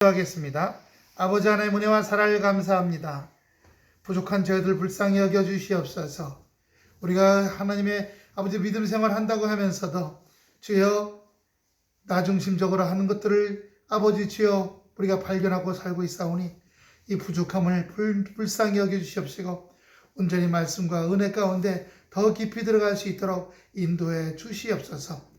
하겠습니다. 아버지 하나님 은혜와 사랑을 감사합니다. 부족한 저희들 불쌍히 여겨 주시옵소서. 우리가 하나님의 아버지 믿음 생활 한다고 하면서도 주여 나 중심적으로 하는 것들을 아버지 주여 우리가 발견하고 살고 있사오니 이 부족함을 불쌍히 여겨 주시옵시고 온전히 말씀과 은혜 가운데 더 깊이 들어갈 수 있도록 인도해 주시옵소서.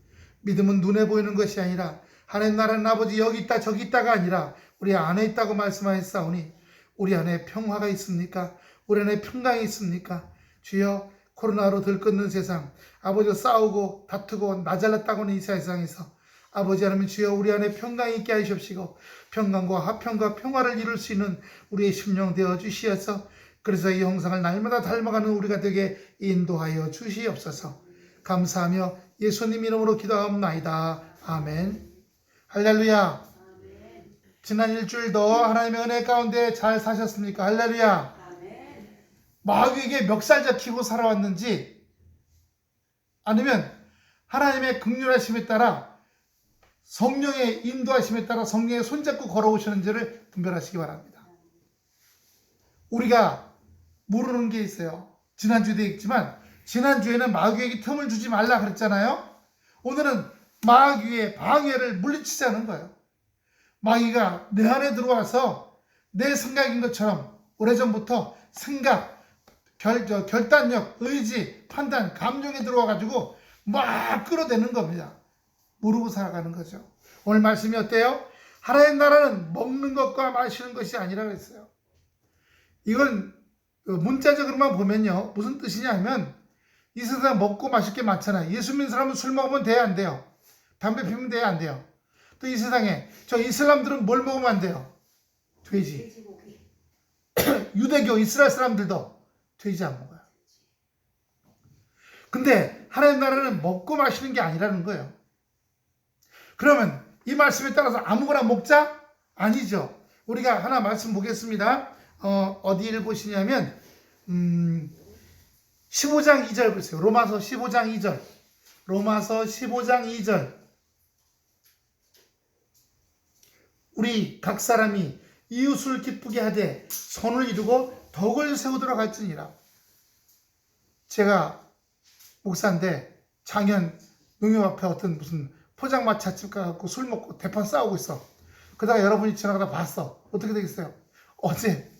믿음은 눈에 보이는 것이 아니라 하나님 나라는 아버지 여기 있다 저기 있다가 아니라 우리 안에 있다고 말씀하셨사오니 우리 안에 평화가 있습니까? 우리 안에 평강이 있습니까? 주여 코로나로 들끓는 세상 아버지 싸우고 다투고 나잘났다고는 이 세상에서 아버지 하나님 주여 우리 안에 평강이 있게 하시옵시고 평강과 화평과 평화를 이룰 수 있는 우리의 심령 되어 주시어서 그래서 이 형상을 날마다 닮아가는 우리가 되게 인도하여 주시옵소서. 감사하며 예수님 이름으로 기도하옵나이다. 아멘. 할렐루야. 아멘. 지난 일주일도 하나님의 은혜 가운데 잘 사셨습니까? 할렐루야. 아멘. 마귀에게 멱살 잡히고 살아왔는지 아니면 하나님의 긍휼하심에 따라 성령의 인도하심에 따라 성령의 손잡고 걸어오시는지를 분별하시기 바랍니다. 우리가 모르는 게 있어요. 지난주에도 있지만 지난주에는 마귀에게 틈을 주지 말라 그랬잖아요. 오늘은 마귀의 방해를 물리치자는 거예요. 마귀가 내 안에 들어와서 내 생각인 것처럼 오래전부터 생각, 결단력, 의지, 판단, 감정에 들어와가지고 막 끌어대는 겁니다. 모르고 살아가는 거죠. 오늘 말씀이 어때요? 하나님 나라는 먹는 것과 마시는 것이 아니라 그랬어요. 이건 문자적으로만 보면요. 무슨 뜻이냐면 이 세상 먹고 마실 게 많잖아요. 예수 믿는 사람은 술 먹으면 돼야 안 돼요? 담배 피우면 돼야 안 돼요? 또 이 세상에 저 이슬람들은 뭘 먹으면 안 돼요? 돼지. 돼지고기. 유대교 이스라엘 사람들도 돼지 안 먹어요. 근데 하나님 나라는 먹고 마시는 게 아니라는 거예요. 그러면 이 말씀에 따라서 아무거나 먹자? 아니죠. 우리가 하나 말씀 보겠습니다. 어디를 보시냐면 15장 2절 보세요. 로마서 15장 2절. 로마서 15장 2절. 우리 각 사람이 이웃을 기쁘게 하되 선을 이루고 덕을 세우도록 할지니라. 제가 목사인데 작년 농협 앞에 어떤 무슨 포장마차집 가갖고 술 먹고 대판 싸우고 있어. 그러다가 여러분이 지나가다 봤어. 어떻게 되겠어요? 어제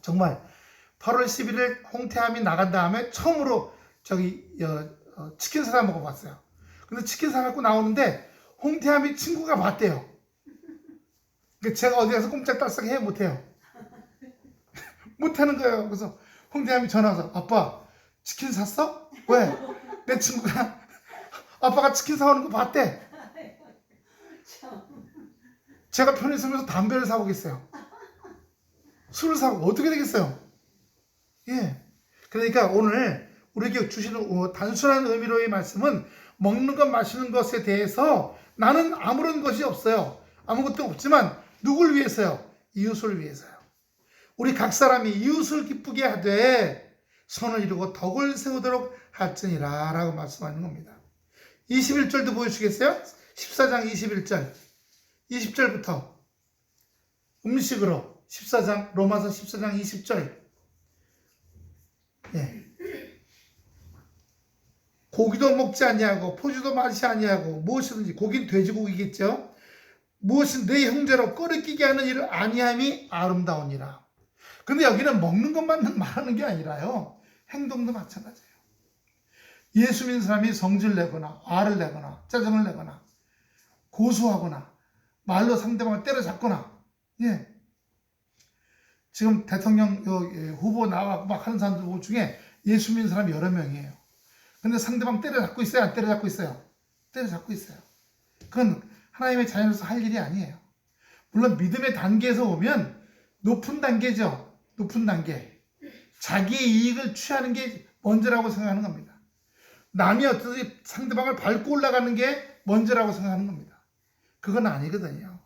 정말 8월 11일 홍태함이 나간 다음에 처음으로 치킨 사다 먹어봤어요. 근데 치킨 사갖고 나오는데 홍태함이 친구가 봤대요. 제가 어디 가서 꼼짝달싹 해 못해요. 못하는 거예요. 그래서 홍대함이 전화 와서 아빠 치킨 샀어? 왜? 내 친구가 아빠가 치킨 사오는 거 봤대. 제가 편의점에서 담배를 사오겠어요. 술을 사고 어떻게 되겠어요? 예. 그러니까 오늘 우리에게 주시는 단순한 의미로의 말씀은 먹는 것 마시는 것에 대해서 나는 아무런 것이 없어요. 아무것도 없지만 누굴 위해서요? 이웃을 위해서요. 우리 각 사람이 이웃을 기쁘게 하되 선을 이루고 덕을 세우도록 할지니라 라고 말씀하는 겁니다. 21절도 보여주시겠어요? 14장 21절 20절부터 음식으로 14장 로마서 14장 20절 예. 고기도 먹지 아니하고 포도도 마시지 아니하고 무엇이든지 고기는 돼지고기겠죠. 무엇은 내 형제로 꺼리끼게 하는 일을 아니함이 아름다우니라. 근데 여기는 먹는 것만 말하는 게 아니라요. 행동도 마찬가지예요. 예수 믿는 사람이 성질 내거나 화를 내거나 짜증을 내거나 고소하거나 말로 상대방을 때려잡거나 예. 지금 대통령 후보 나와서 막 하는 사람들 중에 예수 믿는 사람이 여러 명이에요. 근데 상대방 때려잡고 있어요? 안 때려잡고 있어요? 때려잡고 있어요. 그건 하나님의 자녀로서 할 일이 아니에요. 물론 믿음의 단계에서 보면 높은 단계죠. 높은 단계. 자기의 이익을 취하는 게 먼저라고 생각하는 겁니다. 남이 어떻게 상대방을 밟고 올라가는 게 먼저라고 생각하는 겁니다. 그건 아니거든요.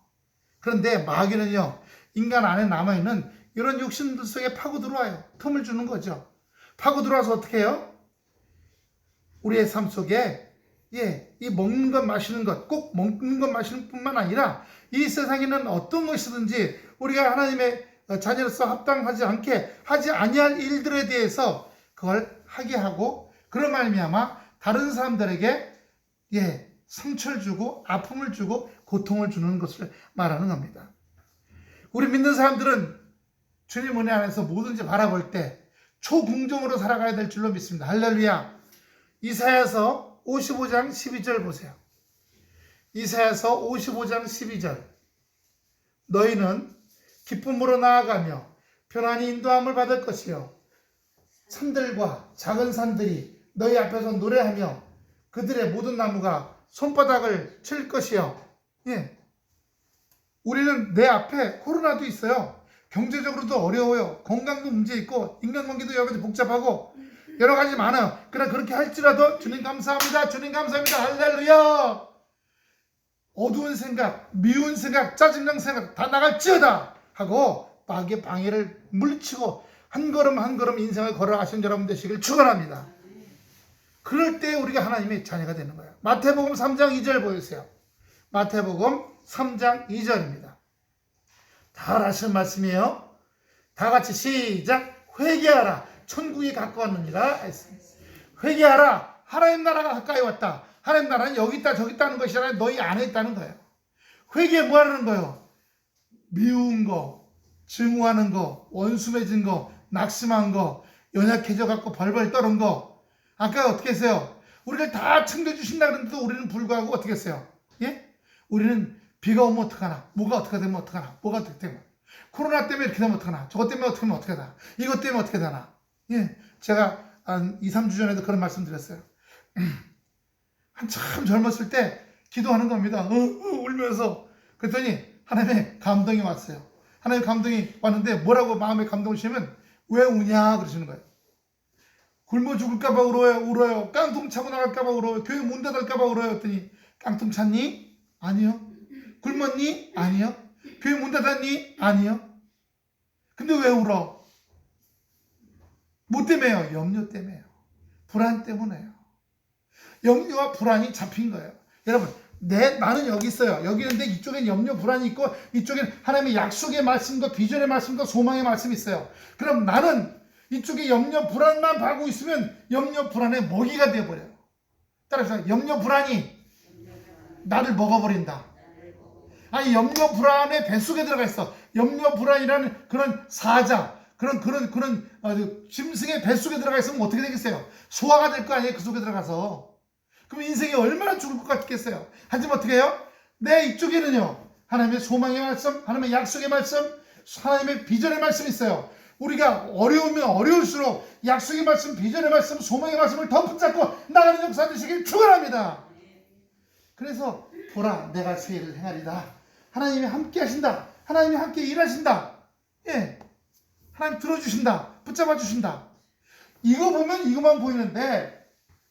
그런데 마귀는요. 인간 안에 남아있는 이런 욕심들 속에 파고 들어와요. 틈을 주는 거죠. 파고 들어와서 어떻게 해요? 우리의 삶 속에 이 먹는 것, 마시는 것, 꼭 먹는 것, 마시는 뿐만 아니라 이 세상에는 어떤 것이든지 우리가 하나님의 자녀로서 합당하지 않게 하지 아니할 일들에 대해서 그걸 하게 하고, 그런 말미암아 다른 사람들에게 상처를 주고 아픔을 주고 고통을 주는 것을 말하는 겁니다. 우리 믿는 사람들은 주님 은혜 안에서 뭐든지 바라볼 때 초긍정으로 살아가야 될 줄로 믿습니다. 할렐루야. 이사야서 55장 12절 보세요. 이사야서 55장 12절. 너희는 기쁨으로 나아가며 편안히 인도함을 받을 것이요 산들과 작은 산들이 너희 앞에서 노래하며 그들의 모든 나무가 손바닥을 칠 것이요. 우리는 내 앞에 코로나도 있어요. 경제적으로도 어려워요. 건강도 문제 있고 인간관계도 여러 가지 복잡하고 여러 가지 많아요. 그러나 그렇게 할지라도 주님 감사합니다. 주님 감사합니다. 할렐루야. 어두운 생각, 미운 생각, 짜증난 생각 다 나갈지어다 하고 마귀의 방해를 물리치고 한 걸음 한 걸음 인생을 걸어가신 여러분 되시길 축원합니다. 그럴 때 우리가 하나님의 자녀가 되는 거예요. 마태복음 3장 2절 보여주세요. 마태복음 3장 2절입니다. 다 아시는 말씀이에요. 다 같이 시작. 회개하라. 천국이 가까웠느니라. 회개하라. 하나님 나라가 가까이 왔다. 하나님 나라는 여기 있다 저기 있다는 것이 아니라 너희 안에 있다는 거예요. 회개 뭐 하는 거예요? 미운 거, 증오하는 거, 원수 맺은 거, 낙심한 거, 연약해져 갖고 벌벌 떠는 거. 아까 어떻게 했어요? 우리를 다 챙겨주신다 그랬는데도 우리는 불구하고 어떻게 했어요? 우리는 비가 오면 어떡하나, 뭐가 어떻게 되면 어떡하나, 뭐가 어떻게 되면, 코로나 때문에 이렇게 되면 어떡하나, 저것 때문에 어떻게 되면 어떻게 되나, 이것 때문에 어떻게 되나. 제가 한 2, 3주 전에도 그런 말씀 드렸어요. 한참 젊었을 때 기도하는 겁니다. 울면서. 그랬더니 하나님의 감동이 왔어요. 하나님의 감동이 왔는데 뭐라고 마음에 감동을 주시면 왜 우냐 그러시는 거예요. 굶어 죽을까봐 울어요. 깡통 차고 나갈까봐 울어요. 교회 문 닫을까봐 울어요. 했더니 깡통 찼니? 아니요. 굶었니? 아니요. 교회 문 닫았니? 아니요. 근데 왜 울어? 뭐 때문에요? 염려 때문에요. 불안 때문에요. 염려와 불안이 잡힌 거예요. 여러분, 나는 여기 있어요. 여기 있는데 이쪽엔 염려, 불안이 있고 이쪽엔 하나님의 약속의 말씀과 비전의 말씀과 소망의 말씀이 있어요. 그럼 나는 이쪽에 염려, 불안만 하고 있으면 염려, 불안의 먹이가 되어버려요. 따라서 염려, 불안이 나를 먹어버린다. 아니, 염려, 불안의 뱃속에 들어가 있어. 염려, 불안이라는 그런 사자, 그런 짐승의 뱃속에 들어가 있으면 어떻게 되겠어요? 소화가 될 거 아니에요? 그 속에 들어가서. 그럼 인생이 얼마나 죽을 것 같겠어요? 하지만 어떻게 해요? 내 이쪽에는요, 하나님의 소망의 말씀, 하나님의 약속의 말씀, 하나님의 비전의 말씀이 있어요. 우리가 어려우면 어려울수록 약속의 말씀, 비전의 말씀, 소망의 말씀을 더 붙잡고 나가는 역사 되시길 축원합니다. 그래서 보라, 내가 세일을 행하리다. 하나님이 함께 하신다. 하나님이 함께 일하신다. 하나님 들어주신다. 붙잡아 주신다. 이거 보면 이것만 보이는데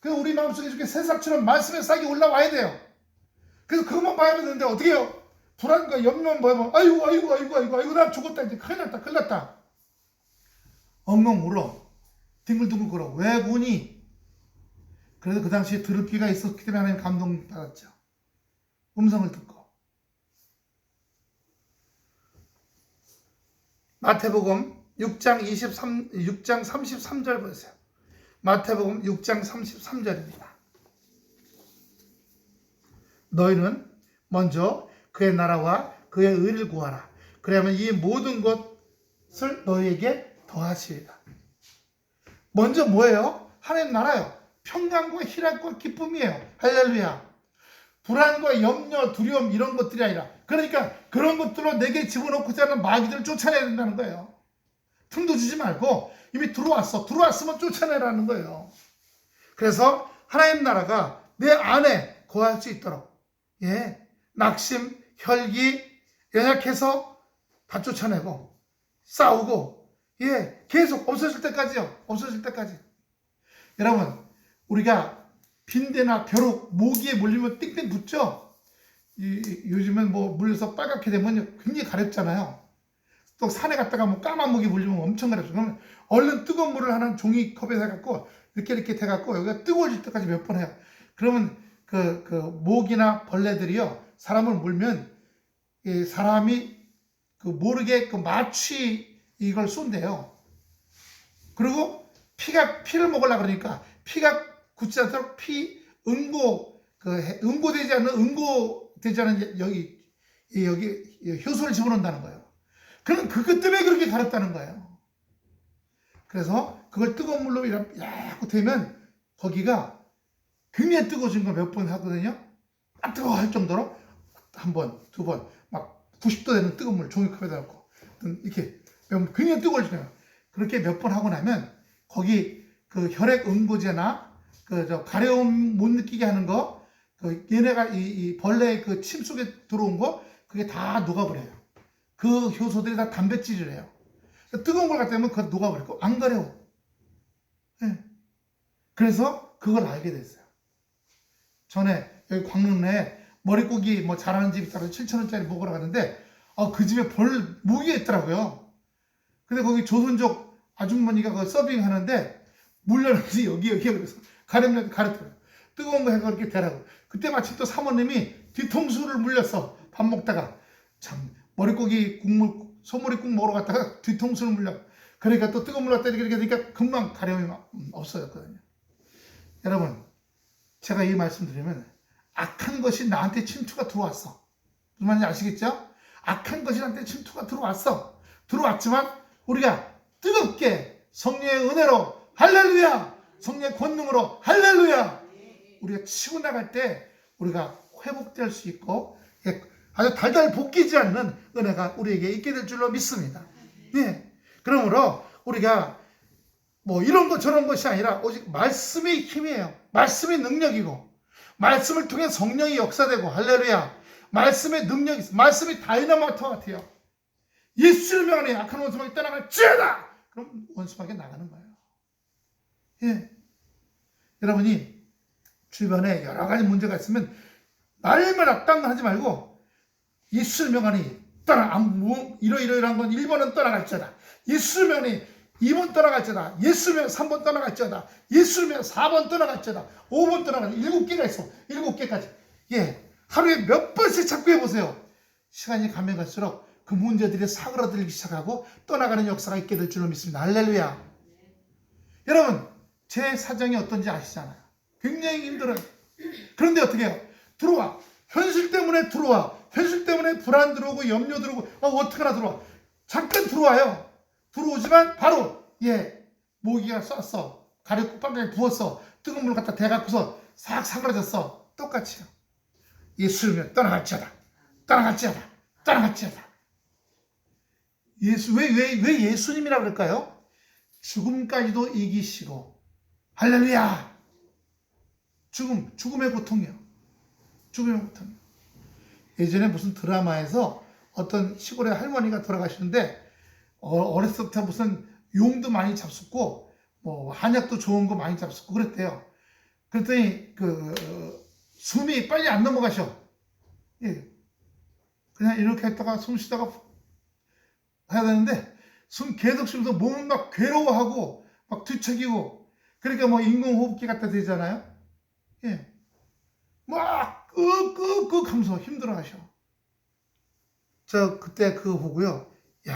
우리 마음속에 이렇게 새싹처럼 말씀의 싹이 올라와야 돼요. 그래서 그것만 봐야 되는데 어떻게 해요? 불안과 염려만 보면 아이고 나 죽었다. 이제 큰일 났다. 엉엉 울어. 뒹굴뒹굴 걸어. 왜 우니? 그래서 그 당시에 들을 귀가 있었기 때문에 하나님 감동받았죠. 음성을 듣고. 마태복음 6장 33절 보세요. 마태복음 6장 33절입니다. 너희는 먼저 그의 나라와 그의 의를 구하라. 그러면 이 모든 것을 너희에게 더하시리라. 먼저 뭐예요? 하나님 나라요. 평강과 희락과 기쁨이에요. 할렐루야. 불안과 염려, 두려움 이런 것들이 아니라, 그러니까 그런 것들로 내게 집어넣고자 하는 마귀들을 쫓아내야 된다는 거예요. 틈도 주지 말고 이미 들어왔으면 쫓아내라는 거예요. 그래서 하나님 나라가 내 안에 거할 수 있도록 낙심, 혈기, 연약해서 다 쫓아내고 싸우고 계속 없어질 때까지요. 없어질 때까지. 여러분, 우리가 빈대나 벼룩, 모기에 물리면 띵띵 붙죠? 요즘은 물려서 빨갛게 되면 굉장히 가렵잖아요. 또 산에 갔다가 까만 모기 물리면 엄청 가렵죠. 그러면 얼른 뜨거운 물을 하나 종이컵에 해갖고 이렇게 해갖고 여기가 뜨거워질 때까지 몇 번 해요. 그러면 그 모기나 벌레들이요, 사람을 물면 이 사람이 그 모르게 그 마취 이걸 쏜대요. 그리고 피를 먹으려고 그러니까 피가 굳지 않도록 응고되지 않은 여기 효소를 집어넣는다는 거예요. 그럼 그것 때문에 그렇게 가렵다는 거예요. 그래서 그걸 뜨거운 물로 이렇게 약 되면 거기가 굉장히 뜨거워진 거 몇 번 하거든요. 아, 뜨거워 할 정도로 한 번, 두 번, 막 90도 되는 뜨거운 물 종이컵에다 넣고 이렇게 굉장히 뜨거워지네요. 그렇게 몇 번 하고 나면 거기 그 혈액 응고제나 가려움 못 느끼게 하는 거, 얘네가 이 벌레의 그 침 속에 들어온 거, 그게 다 녹아버려요. 그 효소들이 다 단백질을 해요. 뜨거운 걸 갖다 대면 그거 녹아버리고 안 가려워. 네. 그래서 그걸 알게 됐어요. 전에 여기 광릉내에 머릿고기 뭐 잘하는 집이 있다고 7,000원짜리 먹으러 갔는데 그 집에 모기가 있더라고요. 근데 거기 조선족 아주머니가 그 서빙 하는데 물려는지 여기 그래서 가렵더라고요. 뜨거운 거 해서 이렇게 대라고. 그때 마침 또 사모님이 뒤통수를 물렸어. 밥 먹다가 참 머릿고기 국물 소머리국 먹으러 갔다가 뒤통수를 물려. 그러니까 또 뜨거운 물 갖다 이렇게 되니까 금방 가려움이 없어졌거든요. 여러분, 제가 이 말씀 드리면 악한 것이 나한테 침투가 들어왔어. 무슨 말인지 아시겠죠? 악한 것이 나한테 침투가 들어왔어. 들어왔지만 우리가 뜨겁게 성령의 은혜로 할렐루야, 성령의 권능으로 할렐루야, 우리가 치고 나갈 때 우리가 회복될 수 있고 아주 달달 볶이지 않는 은혜가 우리에게 있게 될 줄로 믿습니다. 네. 그러므로 우리가 뭐 이런 것 저런 것이 아니라 오직 말씀이 힘이에요. 말씀이 능력이고 말씀을 통해 성령이 역사되고 할렐루야, 말씀의 능력이 있어. 말씀이 다이너마이트와 같아요. 예수를 명하니 악한 원수마귀 떠나갈지어다. 그럼 원수마귀 나가는 거예요. 예. 여러분이 주변에 여러 가지 문제가 있으면 날마다 딴 거 하지 말고 예수를 명하니 이러이러한 건 1번은 떠나갈지어다. 예수를 명하니 2번 떠나갈지어다. 예수를 명하니 3번 떠나갈지어다. 예수를 명하니 4번 떠나갈지어다. 5번 떠나갈지어다. 7개가 있어. 7개까지. 예. 하루에 몇 번씩 자꾸 해보세요. 시간이 가면 갈수록 그 문제들이 사그라들기 시작하고 떠나가는 역사가 있게 될 줄로 믿습니다. 할렐루야. 여러분, 제 사정이 어떤지 아시잖아요. 굉장히 힘들어요. 그런데 어떻게 해요? 들어와. 현실 때문에 들어와. 현실 때문에 불안 들어오고 염려 들어오고 어떡하나 들어와. 잠깐 들어와요. 들어오지만 바로 모기가 쐈어. 가렵고 빵빵히 부었어. 뜨거운 물 갖다 대갖고서 싹 사그라졌어. 똑같이요. 예수를 떠나갈지어다. 떠나갈지어다. 떠나갈지어다. 왜 예수님이라 그럴까요? 죽음까지도 이기시고 할렐루야. 죽음의 고통이요. 죽음의 고통. 예전에 무슨 드라마에서 어떤 시골의 할머니가 돌아가시는데 어렸을 때부터 무슨 용도 많이 잡숫고 뭐 한약도 좋은 거 많이 잡숫고 그랬대요. 그랬더니 숨이 빨리 안 넘어가셔. 예. 그냥 이렇게 했다가 숨 쉬다가 해야 되는데 숨 계속 쉬면서 몸은 막 괴로워하고 막 뒤척이고 그러니까 뭐 인공호흡기 갖다 대잖아요. 예. 막 끄끄끄 하면서 힘들어 하셔. 저 그때 그거 보고요. 야,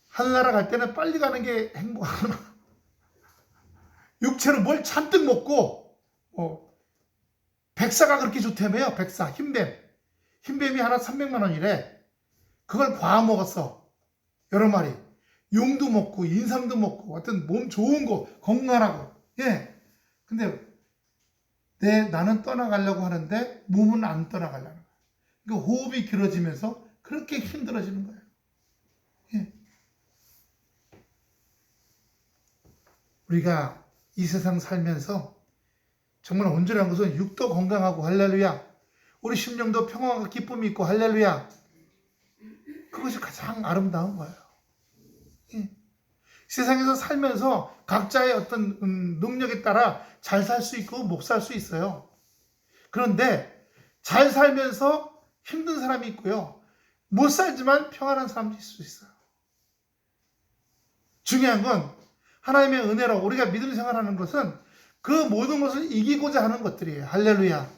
하늘나라 갈 때는 빨리 가는 게 행복하구나. 육체로 뭘 잔뜩 먹고 백사가 그렇게 좋다며요. 백사, 흰뱀이 하나 300만 원이래. 그걸 과아 먹었어. 여러 마리. 용도 먹고 인삼도 먹고 어떤 몸 좋은 거 건강하고. 예. 근데 나는 떠나가려고 하는데 몸은 안 떠나가려는 거예요. 그러니까 호흡이 길어지면서 그렇게 힘들어지는 거예요. 예. 우리가 이 세상 살면서 정말 온전한 것은 육도 건강하고 할렐루야. 우리 심령도 평화와 기쁨이 있고 할렐루야. 그것이 가장 아름다운 거예요. 예. 세상에서 살면서 각자의 어떤 능력에 따라 잘 살 수 있고 못 살 수 있어요. 그런데 잘 살면서 힘든 사람이 있고요. 못 살지만 평안한 사람도 있을 수 있어요. 중요한 건 하나님의 은혜로 우리가 믿음 생활하는 것은 그 모든 것을 이기고자 하는 것들이에요. 할렐루야.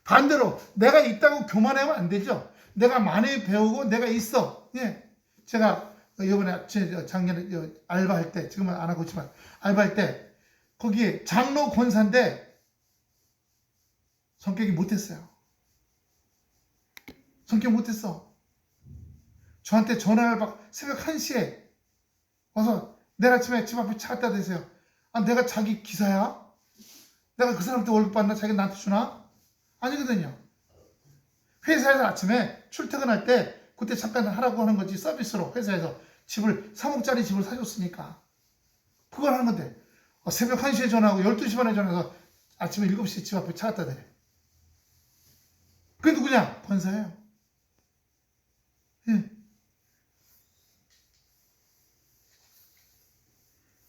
반대로 내가 있다고 교만하면 안 되죠. 내가 많이 배우고 내가 있어. 예. 제가 이번에 작년에 알바할 때, 지금은 안 하고 있지만 알바할 때 거기 장로 권사인데 성격이 못했어요. 성격 못했어. 저한테 전화를 막 새벽 1시에 와서 내일 아침에 집 앞에 차 갖다 대세요. 아, 내가 자기 기사야? 내가 그 사람한테 월급 받나? 자기가 나한테 주나? 아니거든요. 회사에서 아침에 출퇴근할 때 그때 잠깐 하라고 하는 거지, 서비스로 회사에서 3억짜리 집을 사줬으니까 그걸 하는 건데 새벽 1시에 전화하고 12시 반에 전화해서 아침에 7시에 집 앞에 차 갖다 대래. 그게 누구냐? 권사예요. 예.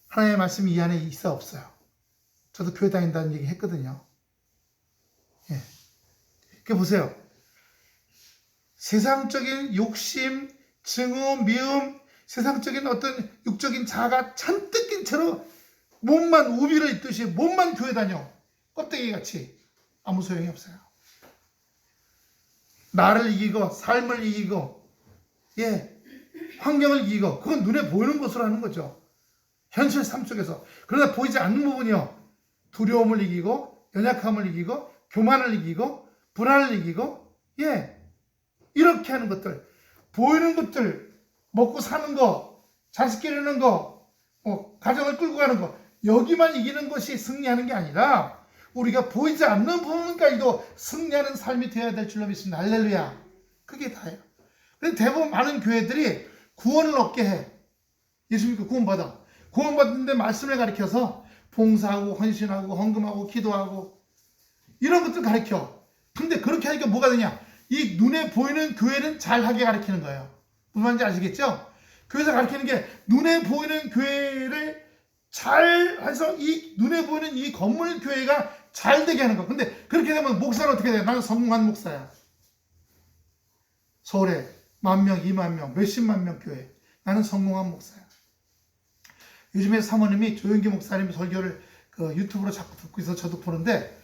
하나님의 말씀이 이 안에 있어 없어요? 저도 교회 다닌다는 얘기 했거든요. 예. 그 보세요. 세상적인 욕심, 증오, 미움, 세상적인 어떤 육적인 자아가 잔뜩 낀 채로 몸만 우비를 입듯이 몸만 교회 다녀. 껍데기 같이 아무 소용이 없어요. 나를 이기고 삶을 이기고 예, 환경을 이기고 그건 눈에 보이는 것으로 하는 거죠. 현실 삶 속에서. 그러나 보이지 않는 부분이요. 두려움을 이기고 연약함을 이기고 교만을 이기고 불안을 이기고 예, 이렇게 하는 것들, 보이는 것들, 먹고 사는 거, 자식 기르는 거, 가정을 끌고 가는 거, 여기만 이기는 것이 승리하는 게 아니라 우리가 보이지 않는 부분까지도 승리하는 삶이 되어야 될 줄로 믿습니다. 할렐루야. 그게 다예요. 근데 대부분 많은 교회들이 구원을 얻게 해. 예수 믿고 구원받아. 구원받는데 말씀을 가르쳐서 봉사하고 헌신하고 헌금하고 기도하고 이런 것들 가르쳐. 근데 그렇게 하니까 뭐가 되냐? 이 눈에 보이는 교회는 잘하게 가르치는 거예요. 무슨 말인지 아시겠죠? 교회에서 가르치는 게 눈에 보이는 교회를 잘 해서 이 눈에 보이는 이 건물 교회가 잘 되게 하는 거. 근데 그렇게 되면 목사는 어떻게 돼? 나는 성공한 목사야. 서울에 10,000명, 20,000명, 몇십만 명 교회. 나는 성공한 목사야. 요즘에 사모님이 조영기 목사님 설교를 유튜브로 자꾸 듣고 있어서 저도 보는데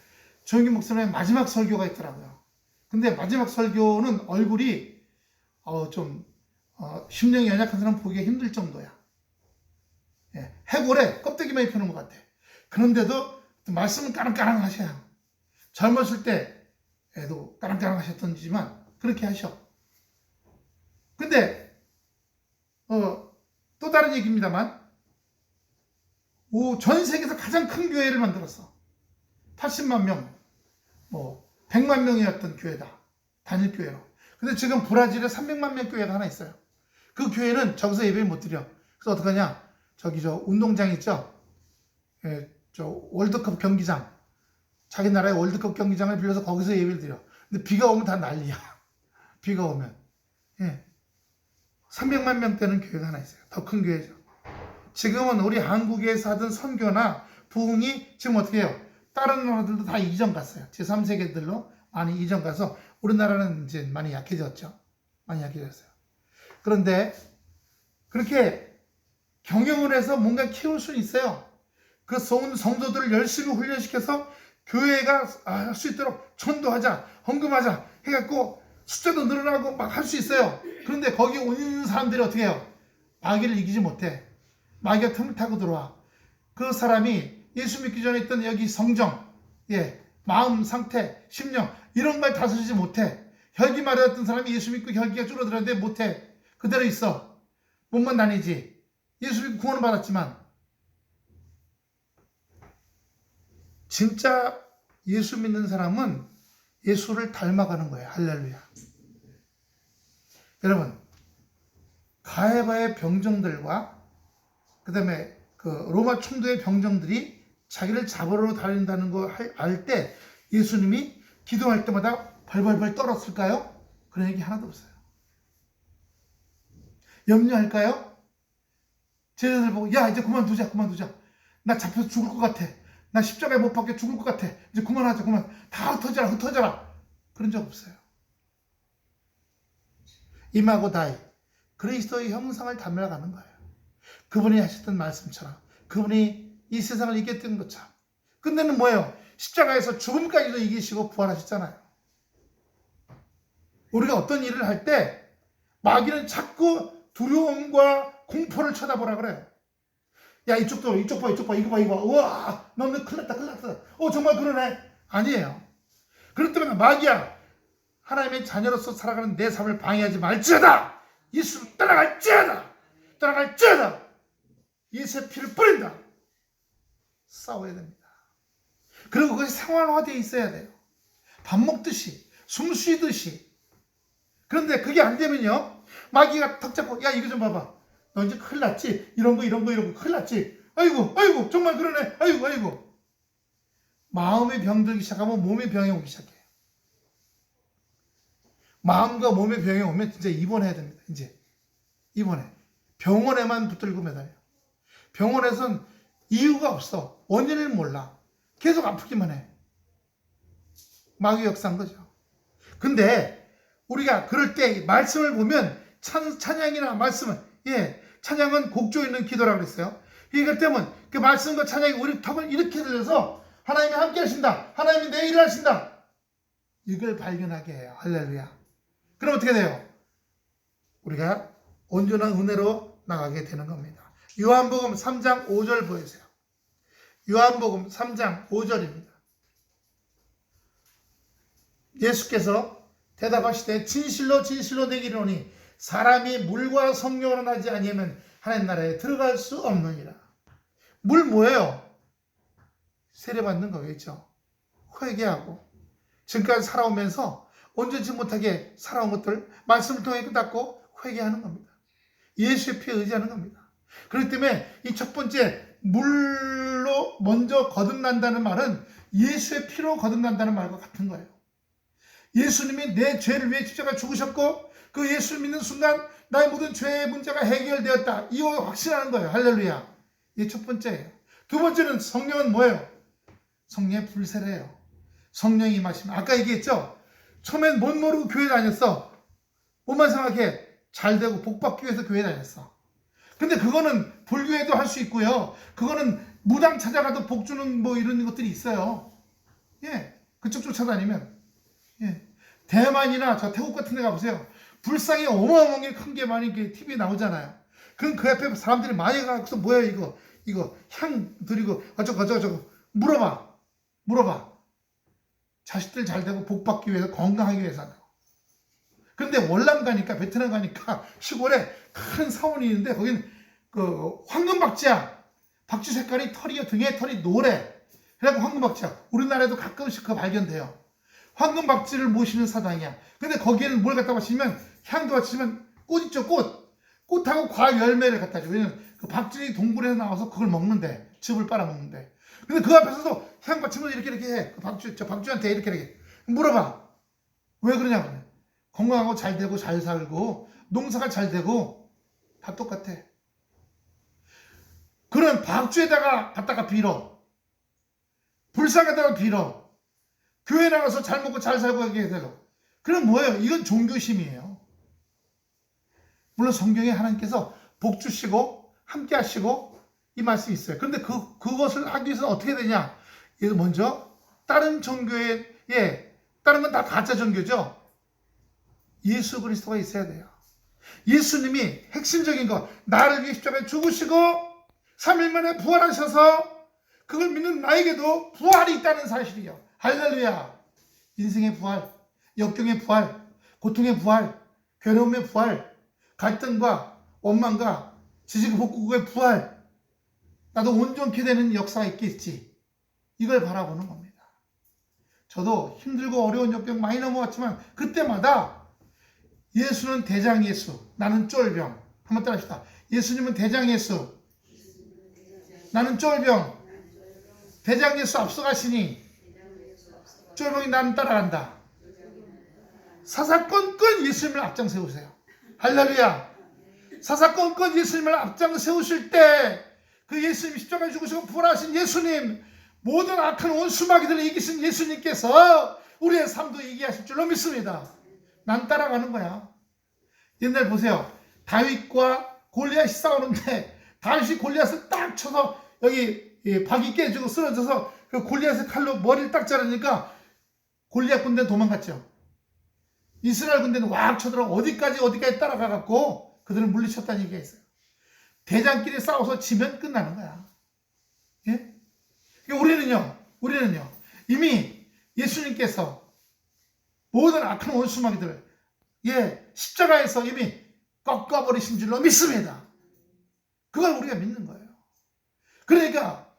조영기 목사님의 마지막 설교가 있더라고요. 근데 마지막 설교는 얼굴이 심령이 연약한 사람 보기가 힘들 정도야. 예, 해골에 껍데기만 입혀놓은 것 같아. 그런데도 말씀은 까랑까랑 하셔요. 젊었을 때에도 까랑까랑 하셨던지만 그렇게 하셔. 근데 또 다른 얘기입니다만 전 세계에서 가장 큰 교회를 만들었어. 80만 명, 100만 명이었던 교회다. 단일 교회로. 근데 지금 브라질에 300만 명 교회가 하나 있어요. 그 교회는 저기서 예배를 못 드려. 그래서 어떡하냐? 저기 운동장 있죠? 예, 월드컵 경기장. 자기 나라의 월드컵 경기장을 빌려서 거기서 예배를 드려. 근데 비가 오면 다 난리야. 비가 오면. 예. 300만 명대는 교회가 하나 있어요. 더 큰 교회죠. 지금은 우리 한국에서 하던 선교나 부흥이 지금 어떻게 해요? 다른 나라들도 다 이전 갔어요. 제3세계들로 많이 이전 가서 우리나라는 이제 많이 약해졌죠. 많이 약해졌어요. 그런데 그렇게 경영을 해서 뭔가 키울 수는 있어요. 그 성도들을 열심히 훈련시켜서 교회가 할 수 있도록 전도하자, 헌금하자 해갖고 숫자도 늘어나고 막 할 수 있어요. 그런데 거기 오는 사람들이 어떻게 해요? 마귀를 이기지 못해. 마귀가 틈을 타고 들어와. 그 사람이 예수 믿기 전에 있던 여기 성정, 예, 마음 상태, 심령 이런 걸 다스리지 못해. 혈기 마려웠던 사람이 예수 믿고 혈기가 줄어들었는데 못해. 그대로 있어. 몸만 다니지. 예수 믿고 구원을 받았지만 진짜 예수 믿는 사람은 예수를 닮아가는 거예요. 할렐루야. 여러분, 가해바의 병정들과 그 다음에 로마 총독의 병정들이 자기를 잡으러 다닌다는 거 알 때 예수님이 기도할 때마다 벌벌벌 떨었을까요? 그런 얘기 하나도 없어요. 염려할까요? 제자들 보고 야 이제 그만두자. 나 잡혀서 죽을 것 같아. 나 십자가에 못 박혀 죽을 것 같아. 이제 그만하자. 다 흩어져라. 그런 적 없어요. 임하고 다이. 그리스도의 형상을 닮아가는 거예요. 그분이 하셨던 말씀처럼 그분이 이 세상을 이겼던 것처럼 끝내는 뭐예요? 십자가에서 죽음까지도 이기시고 부활하셨잖아요. 우리가 어떤 일을 할 때 마귀는 자꾸 두려움과 공포를 쳐다보라 그래요. 야, 이쪽 봐, 이거 봐, 이거 봐. 우와, 너는 큰일 났다. 정말 그러네. 아니에요. 그렇기 때문에 마귀야, 하나님의 자녀로서 살아가는 내 삶을 방해하지 말지어다. 예수를 따라갈지어다. 예수의 피를 뿌린다. 싸워야 됩니다. 그리고 그것이 생활화되어 있어야 돼요. 밥 먹듯이, 숨 쉬듯이. 그런데 그게 안 되면요, 마귀가 턱 잡고, 야, 이거 좀 봐봐. 너 이제 큰일 났지? 이런 거 큰일 났지? 아이고, 정말 그러네. 아이고. 마음의 병들기 시작하면 몸의 병이 오기 시작해요. 마음과 몸의 병이 오면 진짜 입원해야 됩니다. 이제 입원해. 병원에만 붙들고 매달려. 병원에선 이유가 없어. 원인을 몰라. 계속 아프기만 해. 마귀 역사인 거죠. 근데 우리가 그럴 때 말씀을 보면 찬양이나 말씀은, 찬양은 곡조 있는 기도라고 그랬어요. 이것 때문에 그 말씀과 찬양이 우리 턱을 이렇게 들려서 하나님이 함께 하신다. 하나님이 내 일을 하신다. 이걸 발견하게 해요. 할렐루야. 그럼 어떻게 돼요? 우리가 온전한 은혜로 나가게 되는 겁니다. 요한복음 3장 5절 보여주세요. 요한복음 3장 5절입니다. 예수께서 대답하시되 진실로 내게 이르노니 사람이 물과 성령으로 나지 아니하면 하나님 나라에 들어갈 수 없느니라. 물 뭐예요? 세례받는 거겠죠. 회개하고 지금까지 살아오면서 온전치 못하게 살아온 것들 말씀을 통해 깨닫고 회개하는 겁니다. 예수의 피에 의지하는 겁니다. 그렇기 때문에 이 첫 번째 물로 먼저 거듭난다는 말은 예수의 피로 거듭난다는 말과 같은 거예요. 예수님이 내 죄를 위해 십자가에 죽으셨고 그 예수를 믿는 순간 나의 모든 죄의 문제가 해결되었다. 이거 확신하는 거예요. 할렐루야. 이게 첫 번째예요. 두 번째는 성령은 뭐예요? 성령의 불세례예요. 성령이 임하시면, 아까 얘기했죠? 처음엔 못 모르고 교회 다녔어. 뭐만 생각해? 잘 되고 복 받기 위해서 교회 다녔어. 근데 그거는 불교에도 할 수 있고요. 그거는 무당 찾아가도 복 주는 뭐 이런 것들이 있어요. 그쪽 쫓아다니면. 대만이나 저 태국 같은 데 가보세요. 불상이 어마어마하게 큰 게 많이 TV에 나오잖아요. 그럼 그 옆에 사람들이 많이 가서 뭐야 이거 향 드리고 어쩌고 물어봐. 자식들 잘 되고 복 받기 위해서, 건강하기 위해서. 그런데 월남 가니까, 베트남 가니까 시골에 큰 사원이 있는데 거기는 그 황금박쥐야. 박쥐 색깔이 등에 털이 노래. 그래갖고 황금박쥐야. 우리나라에도 가끔씩 그거 발견돼요. 황금박쥐를 모시는 사당이야. 근데 거기에는 뭘 갖다 바치면, 향도 바치면 꽃 있죠, 꽃. 꽃하고 과일 열매를 갖다 줘. 왜냐면 그 박쥐 동굴에서 나와서 그걸 먹는데, 즙을 빨아먹는데. 근데 그 앞에서도 향 바치면 이렇게 해. 그 박쥐한테 이렇게 물어봐. 왜 그러냐고. 건강하고 잘 되고 잘 살고 농사가 잘 되고 다 똑같아. 그런 박쥐에다가 갖다가 빌어. 불쌍하다가 빌어. 교회 나가서 잘 먹고 잘 살고 하게 되고. 그럼 뭐예요? 이건 종교심이에요. 물론 성경에 하나님께서 복 주시고 함께 하시고 이 말씀이 있어요. 그런데 그것을 하기 위해서는 어떻게 되냐? 이거 먼저 다른 종교에, 다른 건 다 가짜 종교죠. 예수 그리스도가 있어야 돼요. 예수님이 핵심적인 거, 나를 위해 십자가에 죽으시고 3일 만에 부활하셔서 그걸 믿는 나에게도 부활이 있다는 사실이에요. 할렐루야. 인생의 부활, 역경의 부활, 고통의 부활, 괴로움의 부활, 갈등과 원망과 지지복구의 부활, 나도 온전케 되는 역사가 있겠지. 이걸 바라보는 겁니다. 저도 힘들고 어려운 역경 많이 넘어왔지만 그때마다 예수는 대장 예수, 나는 쫄병. 한번 따라합시다. 예수님은 대장 예수, 나는 쫄병. 대장 예수 앞서가시니 쫄병이 나는 따라간다. 사사건건 예수님을 앞장 세우세요. 할렐루야. 사사건건 예수님을 앞장 세우실 때 그 예수님 십자가에 죽으시고 부활하신 예수님, 모든 악한 원수마귀들을 이기신 예수님께서 우리의 삶도 이기게 하실 줄로 믿습니다. 난 따라가는 거야. 옛날 보세요. 다윗과 골리앗이 싸우는데 다윗이 골리앗을 딱 쳐서 여기 박이 깨지고 쓰러져서 그 골리앗의 칼로 머리를 딱 자르니까 골리앗 군대는 도망갔죠. 이스라엘 군대는 왁 쳐들어 어디까지 따라가갖고 그들은 물리쳤다는 얘기가 있어요. 대장끼리 싸워서 지면 끝나는 거야. 예? 그러니까 우리는요 이미 예수님께서 모든 악한 원수마귀들을 십자가에서 이미 꺾어버리신 줄로 믿습니다. 그걸 우리가 믿는 거예요. 그러니까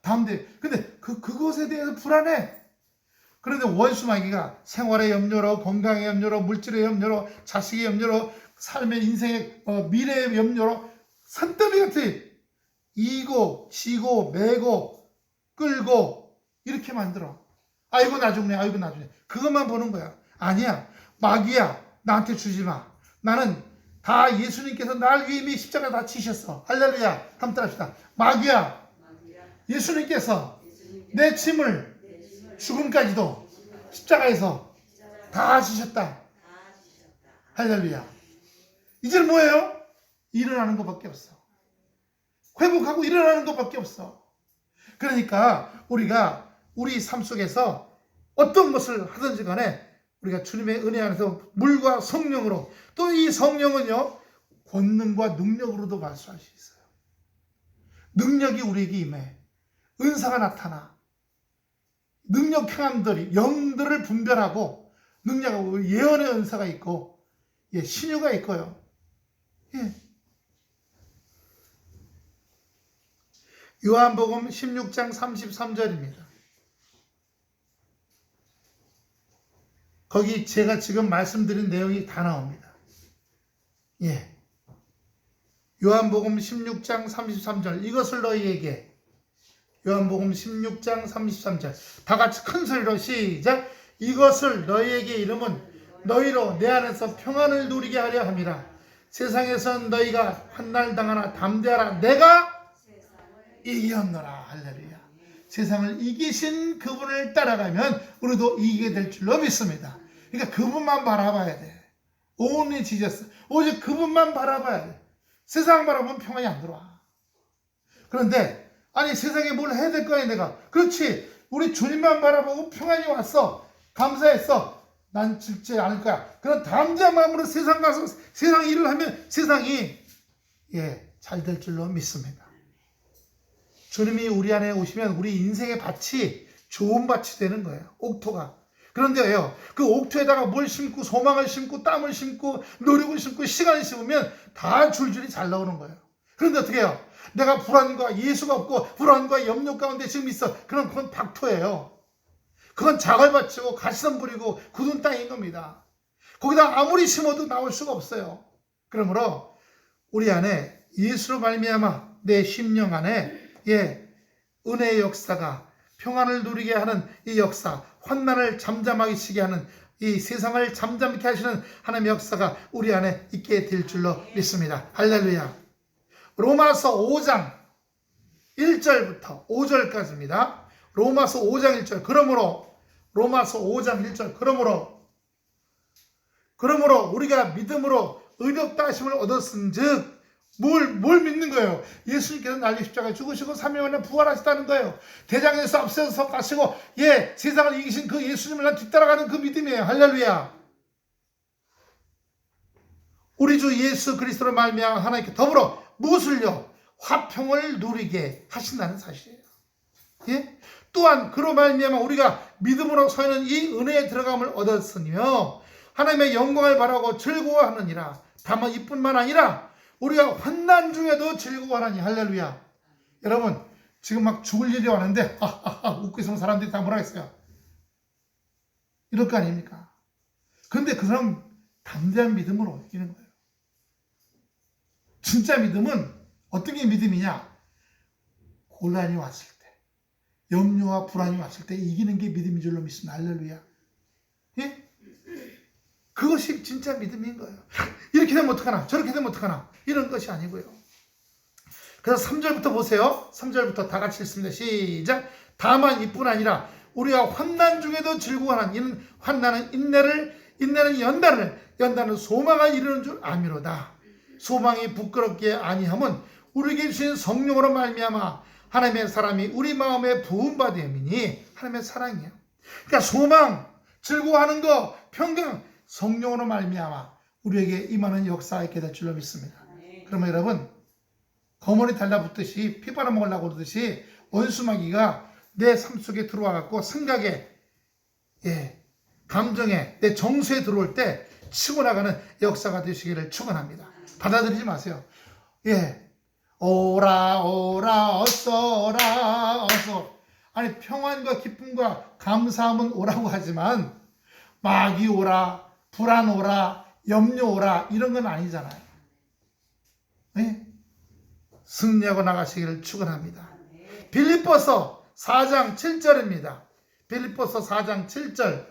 근데 그것에 대해서 불안해. 그런데 원수마귀가 생활의 염려로, 건강의 염려로, 물질의 염려로, 자식의 염려로, 삶의 인생의 미래의 염려로 산더미 같이 이고 지고 매고 끌고 이렇게 만들어. 아이고 나중에 그것만 보는 거야. 아니야, 마귀야, 나한테 주지 마. 나는 다 예수님께서 날 위해 이미 십자가 다 치셨어. 할렐루야. 함께 합시다. 마귀야, 예수님께서 내 짐을 죽음까지도 십자가에서 다 지셨다. 할렐루야. 이제는 뭐예요? 일어나는 것밖에 없어. 회복하고 일어나는 것밖에 없어. 그러니까 우리가 우리 삶 속에서 어떤 것을 하든지 간에 우리가 주님의 은혜 안에서 물과 성령으로, 또 이 성령은요 권능과 능력으로도 말씀할 수 있어요. 능력이 우리에게 임해 은사가 나타나 능력 행함들이 영들을 분별하고 능력하고 예언의 은사가 있고 신유가 있고요. 요한복음 16장 33절입니다. 거기 제가 지금 말씀드린 내용이 다 나옵니다. 요한복음 16장 33절, 이것을 너희에게, 요한복음 16장 33절, 다 같이 큰 소리로 시작. 이것을 너희에게 이름은 너희로 내 안에서 평안을 누리게 하려 함이라. 세상에선 너희가 환난 당하나 담대하라. 내가 이겼노라. 할렐루야. 세상을 이기신 그분을 따라가면 우리도 이기게 될 줄로 믿습니다. 그러니까 그분만 바라봐야 돼. Only Jesus. 오직 그분만 바라봐야 돼. 세상 바라보면 평안이 안 들어와. 그런데 아니 세상에 뭘 해야 될 거 아니야 내가. 그렇지. 우리 주님만 바라보고 평안이 왔어. 감사했어. 난 죽지 않을 거야. 그런 담대한 마음으로 세상 가서 세상 일을 하면 세상이 잘 될 줄로 믿습니다. 주님이 우리 안에 오시면 우리 인생의 밭이 좋은 밭이 되는 거예요. 옥토가. 그런데요, 그 옥토에다가 뭘 심고 소망을 심고 땀을 심고 노력을 심고 시간을 심으면 다 줄줄이 잘 나오는 거예요. 그런데 어떻게 해요? 내가 불안과 예수가 없고 불안과 염려 가운데 지금 있어. 그건 박토예요. 그건 자갈밭이고 가시덤 부리고 굳은 땅인 겁니다. 거기다 아무리 심어도 나올 수가 없어요. 그러므로 우리 안에 예수로 말미암아 내 심령 안에 은혜의 역사가 평안을 누리게 하는 이 역사, 환난을 잠잠하게 쉬게 하는 이 세상을 잠잠케 하시는 하나님의 역사가 우리 안에 있게 될 줄로 믿습니다. 할렐루야. 로마서 5장 1절부터 5절까지입니다. 로마서 5장 1절. 로마서 5장 1절. 그러므로 우리가 믿음으로 의롭다 하심을 얻었은즉 뭘 믿는 거예요? 예수님께서 날개 십자가에 죽으시고 3일 만에 부활하셨다는 거예요. 대장에서 앞서서 가시고 세상을 이기신 그 예수님을 난 뒤따라가는 그 믿음이에요. 할렐루야. 우리 주 예수 그리스도로 말미암아 하나님께 더불어 무엇을요? 화평을 누리게 하신다는 사실이에요. 또한 그로 말미암아 우리가 믿음으로 서 있는 이 은혜에 들어감을 얻었으며 하나님의 영광을 바라고 즐거워하느니라. 다만 이뿐만 아니라 우리가 환난 중에도 즐거워하니. 할렐루야. 여러분 지금 막 죽을 일이 왔는데 웃고 있으면 사람들이 다 뭐라 했어요? 이럴 거 아닙니까? 그런데 그 사람 담대한 믿음으로 이기는 거예요. 진짜 믿음은 어떤 게 믿음이냐? 곤란이 왔을 때, 염려와 불안이 왔을 때 이기는 게 믿음인 줄로 믿습니다. 할렐루야. 그것이 진짜 믿음인 거예요. 이렇게 되면 어떡하나, 저렇게 되면 어떡하나, 이런 것이 아니고요. 그래서 3절부터 보세요. 3절부터 다 같이 읽습니다. 시작. 다만 이뿐 아니라 우리가 환난 중에도 즐거워하는 이는 환난은 인내는 연단은 소망을 이루는 줄 아미로다. 소망이 부끄럽게 아니함은 우리에게 주신 성령으로 말미암아 하나님의 사람이 우리 마음에 부음받음이니 하나님의 사랑이에요. 그러니까 소망, 즐거워하는 거, 평강, 성령으로 말미암아 우리에게 임하는 역사가 있게 될 줄로 믿습니다. 그러면 여러분, 거머리 달라붙듯이 피 빨아먹으려고 그러듯이 원수마귀가 내 삶 속에 들어와 갖고 생각에, 감정에, 내 정수에 들어올 때 치고 나가는 역사가 되시기를 축원합니다. 받아들이지 마세요. 오라 오라 어서 오라 어서. 아니, 평안과 기쁨과 감사함은 오라고 하지만 마귀 오라, 불안 오라, 염려 오라 이런 건 아니잖아요. 승리하고 나가시기를 축원합니다. 빌립보서 4장 7절입니다. 빌립보서 4장 7절.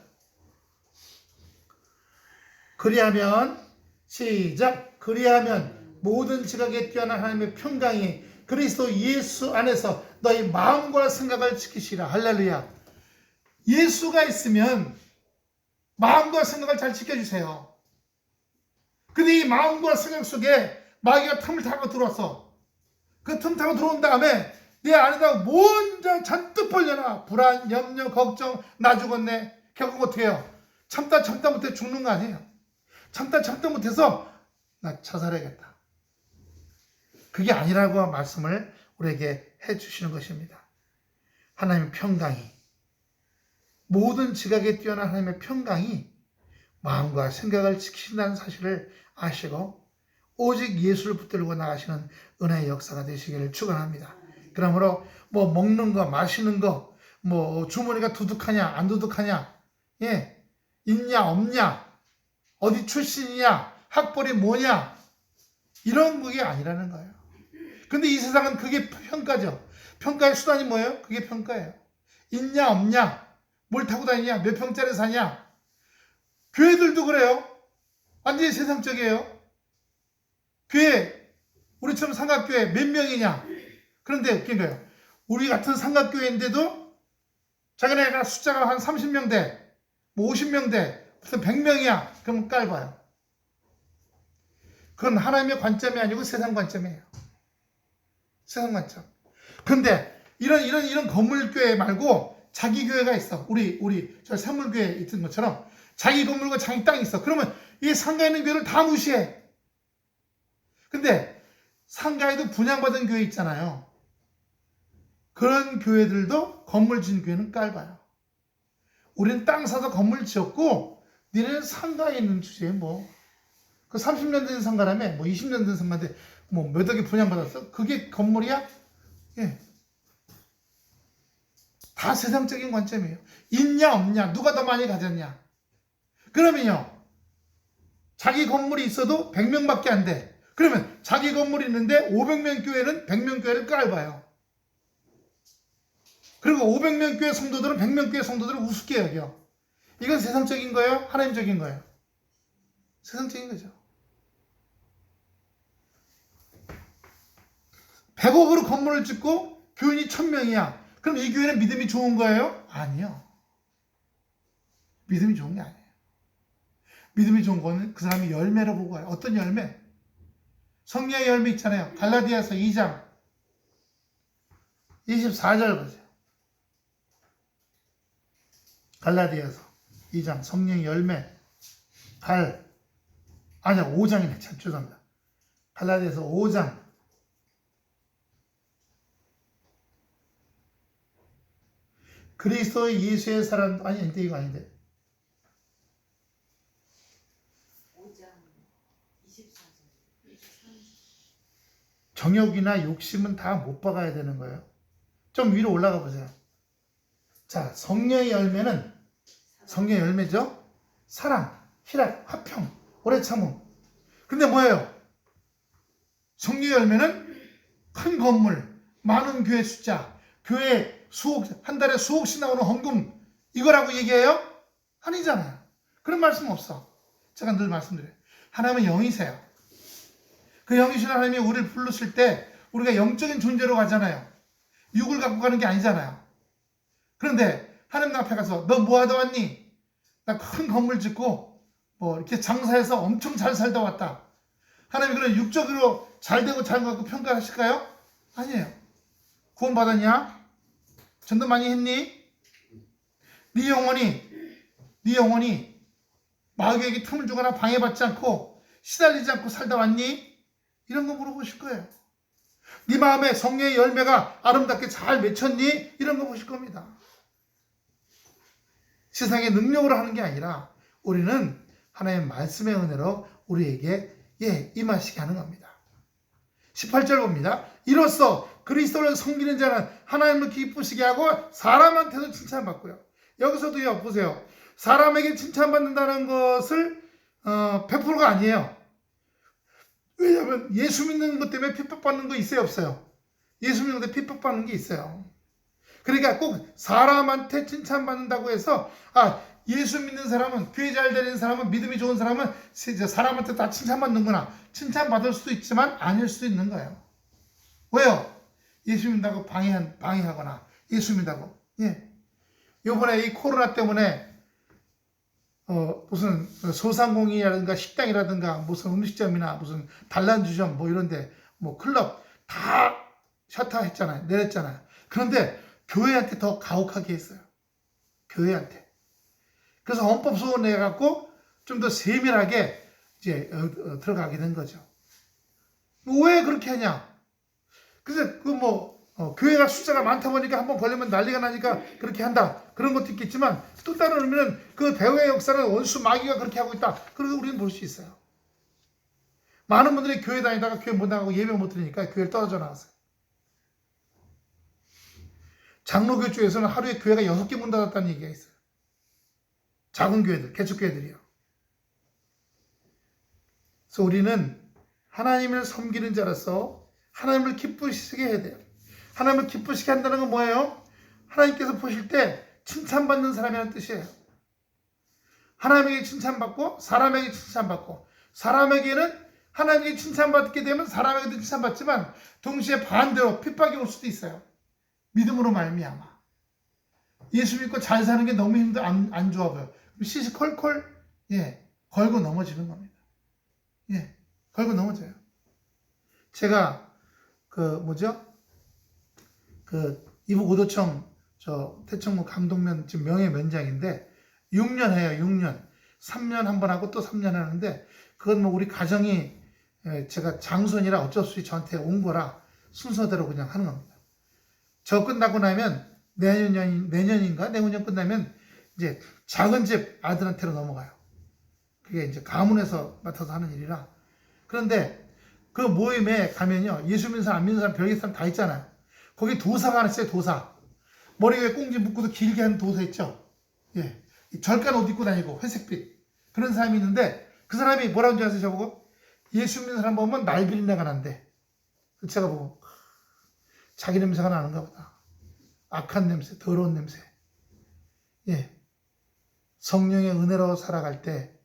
그리하면 시작. 그리하면 모든 지각에 뛰어난 하나님의 평강이 그리스도 예수 안에서 너희 마음과 생각을 지키시라. 할렐루야. 예수가 있으면 마음과 생각을 잘 지켜주세요. 근데 이 마음과 생각 속에 마귀가 틈을 타고 들어왔어. 그 틈 타고 들어온 다음에 내 안에다가 먼저 잔뜩 벌려놔. 불안, 염려, 걱정, 나 죽었네. 결국 어떻게 해요? 참다 못해 죽는 거 아니에요. 참다 못해서 나 자살해야겠다. 그게 아니라고 말씀을 우리에게 해주시는 것입니다. 하나님의 평강이, 모든 지각에 뛰어난 하나님의 평강이 마음과 생각을 지키신다는 사실을 아시고 오직 예수를 붙들고 나가시는 은혜의 역사가 되시기를 축원합니다. 그러므로 뭐 먹는 거, 마시는 거, 뭐 주머니가 두둑하냐, 안 두둑하냐, 있냐, 없냐, 어디 출신이냐, 학벌이 뭐냐, 이런 게 아니라는 거예요. 근데 이 세상은 그게 평가죠. 평가의 수단이 뭐예요? 그게 평가예요. 있냐, 없냐, 뭘 타고 다니냐, 몇 평짜리 사냐. 교회들도 그래요. 완전히 세상적이에요. 교회, 우리처럼 삼각교회 몇 명이냐. 그런데 웃긴 거예요. 우리 같은 삼각교회인데도 자기네가 숫자가 한 30명대, 뭐 50명대, 무슨 100명이야. 그러면 깔봐요. 그건 하나님의 관점이 아니고 세상 관점이에요. 세상 관점. 그런데 이런 건물교회 말고 자기 교회가 있어. 우리 저 산물교회 있던 것처럼 자기 건물과 자기 땅이 있어. 그러면 이 상가에 있는 교회를 다 무시해. 근데 상가에도 분양받은 교회 있잖아요. 그런 교회들도 건물 지은 교회는 깔봐요. 우리는 땅 사서 건물 지었고 니네는 상가에 있는 주제에 뭐 그 30년 된 상가라며 뭐 20년 된 상가인데 뭐 몇 억에 분양받았어? 그게 건물이야? 다 세상적인 관점이에요. 있냐 없냐, 누가 더 많이 가졌냐. 그러면요, 자기 건물이 있어도 100명밖에 안 돼. 그러면 자기 건물이 있는데 500명 교회는 100명 교회를 깔봐요. 그리고 500명 교회 성도들은 100명 교회 성도들을 우습게 여겨. 이건 세상적인 거예요? 하나님적인 거예요? 세상적인 거죠. 100억으로 건물을 짓고 교인이 1000명이야. 그럼 이 교회는 믿음이 좋은 거예요? 아니요. 믿음이 좋은 게 아니에요. 믿음이 좋은 거는 그 사람이 열매로 보고 와요. 어떤 열매? 성령의 열매 있잖아요. 갈라디아서 2장 24절 보세요. 갈라디아서 2장 성령의 열매. 5장이네. 참 죄송합니다. 갈라디아서 5장 그리스도 예수의 사랑, 이거 아닌데. 5장 24절. 정욕이나 욕심은 다 못 박아야 되는 거예요. 좀 위로 올라가 보세요. 자, 성령의 열매는 성령의 열매죠. 사랑, 희락, 화평, 오래 참음. 근데 뭐예요? 성령의 열매는 큰 건물, 많은 교회 숫자, 교회 한 달에 수억씩 나오는 헌금, 이거라고 얘기해요? 아니잖아요. 그런 말씀 없어. 제가 늘 말씀드려요. 하나님은 영이세요. 그 영이신 하나님이 우리를 부르실 때 우리가 영적인 존재로 가잖아요. 육을 갖고 가는 게 아니잖아요. 그런데 하나님 앞에 가서 너 뭐 하다 왔니? 나 큰 건물 짓고 뭐 이렇게 장사해서 엄청 잘 살다 왔다. 하나님이 그런 육적으로 잘 되고 잘 갖고 평가하실까요? 아니에요. 구원받았냐? 전도 많이 했니? 네 영혼이 마귀에게 틈을 주거나 방해받지 않고 시달리지 않고 살다 왔니? 이런 거 물어보실 거예요. 네 마음에 성령의 열매가 아름답게 잘 맺혔니? 이런 거 보실 겁니다. 세상의 능력으로 하는 게 아니라 우리는 하나님의 말씀의 은혜로 우리에게 임하시게 하는 겁니다. 18절 봅니다. 이로써 그리스도를 섬기는 자는 하나님을 기쁘시게 하고 사람한테도 칭찬받고요. 여기서도요, 보세요. 사람에게 칭찬받는다는 것을 100%가 아니에요. 왜냐하면 예수 믿는 것 때문에 핍박받는 거 있어요, 없어요? 예수 믿는 것 때문에 핍박받는 게 있어요. 그러니까 꼭 사람한테 칭찬받는다고 해서 예수 믿는 사람은, 교회 잘 다니는 사람은, 믿음이 좋은 사람은 사람한테 다 칭찬받는구나. 칭찬받을 수도 있지만 아닐 수도 있는 거예요. 왜요? 예수 믿는다고 방해하거나 예수 믿는다고. 요번에 이 코로나 때문에 무슨 소상공인이라든가 식당이라든가 무슨 음식점이나 무슨 단란주점 뭐 이런데 뭐 클럽 다 셔터 했잖아요. 내렸잖아요. 그런데 교회한테 더 가혹하게 했어요. 교회한테. 그래서 헌법소원 내갖고 좀 더 세밀하게 이제 들어가게 된 거죠. 왜 그렇게 하냐? 그래서 교회가 숫자가 많다 보니까 한번 걸리면 난리가 나니까 그렇게 한다. 그런 것도 있겠지만 또 다른 의미는 그 배후의 역사는 원수 마귀가 그렇게 하고 있다. 그래서 우리는 볼 수 있어요. 많은 분들이 교회 다니다가 교회 못 나가고 예배 못 드리니까 교회를 떨어져 나갔어요. 장로교 쪽에서는 하루에 교회가 6개 문 닫았다는 얘기가 있어요. 작은 교회들, 개척교회들이요. 그래서 우리는 하나님을 섬기는 자로서 하나님을 기쁘시게 해야 돼요. 하나님을 기쁘시게 한다는 건 뭐예요? 하나님께서 보실 때 칭찬받는 사람이라는 뜻이에요. 하나님에게 칭찬받고 사람에게 칭찬받고, 사람에게는 하나님에게 칭찬받게 되면 사람에게도 칭찬받지만 동시에 반대로 핍박이 올 수도 있어요. 믿음으로 말미암아. 예수 믿고 잘 사는 게 너무 힘들어 안 좋아 보여. 시시콜콜 걸고 넘어지는 겁니다. 걸고 넘어져요. 제가 이북 오도청 태청구 감독면 지금 명예 면장인데 6년 해요. 6년. 3년 한 번 하고 또 3년 하는데 그건 우리 가정이 제가 장손이라 어쩔 수 없이 저한테 온 거라 순서대로 그냥 하는 겁니다. 저 끝나고 나면 내년인가 내후년 끝나면 이제 작은 집 아들한테로 넘어가요. 그게 이제 가문에서 맡아서 하는 일이라. 그런데 그 모임에 가면요, 예수 믿는 사람 안 믿는 사람 별개 사람 다 있잖아요. 거기 도사가 하나 있어요. 도사. 머리 위에 꽁지 묶고도 길게 하는 도사 있죠. 절간 옷 입고 다니고 회색빛 그런 사람이 있는데 그 사람이 뭐라는 줄 아세요? 저보고 예수 믿는 사람 보면 날 비린내가 난대. 제가 보고 자기 냄새가 나는가 보다. 악한 냄새, 더러운 냄새. 성령의 은혜로 살아갈 때